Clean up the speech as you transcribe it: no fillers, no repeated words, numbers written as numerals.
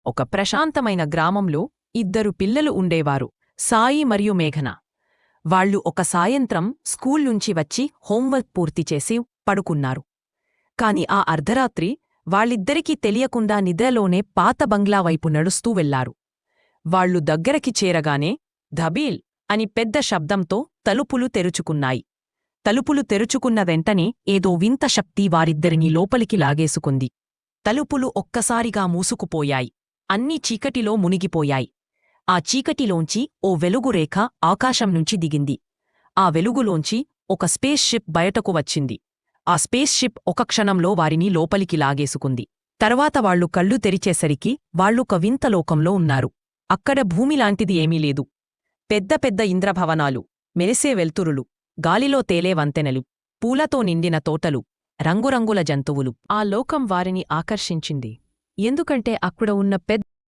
ఒక ప్రశాంతమైన గ్రామంలో ఇద్దరు పిల్లలు ఉండేవారు, సాయి మరియు మేఘన. వాళ్లు ఒక సాయంత్రం స్కూల్ నుంచి వచ్చి హోంవర్క్ పూర్తిచేసి పడుకున్నారు. కాని ఆ అర్ధరాత్రి వాళ్ళిద్దరికీ తెలియకుండా నిద్రలోనే పాత బంగ్లా వైపు నడుస్తూ వెళ్లారు. వాళ్లు దగ్గరకి చేరగానే ధబీల్ అని పెద్ద శబ్దంతో తలుపులు తెరుచుకున్నాయి. తలుపులు తెరుచుకున్న వెంటనే ఏదో వింత శక్తి వారిద్దరినీ లోపలికి లాగేసుకుంది. తలుపులు ఒక్కసారిగా మూసుకుపోయాయి. అన్నీ చీకటిలో మునిగిపోయాయి. ఆ చీకటిలోంచి ఓ వెలుగురేఖ ఆకాశం నుంచి దిగింది. ఆ వెలుగులోంచి ఒక స్పేస్ షిప్ బయటకు వచ్చింది. ఆ స్పేస్ షిప్ ఒక క్షణంలో వారిని లోపలికి లాగేసుకుంది. తర్వాత వాళ్లు కళ్ళు తెరిచేసరికి వాళ్లొక వింత లోకంలో ఉన్నారు. అక్కడ భూమిలాంటిది ఏమీ లేదు. పెద్ద పెద్ద ఇంద్రభవనాలు, మెరిసే వెల్తురులు, గాలిలో తేలే వంతెనలు, పూలతో నిండిన తోటలు, రంగురంగుల జంతువులు. ఆ లోకం వారిని ఆకర్షించింది. ఎందుకంటే అక్కడ ఉన్న పెద్ద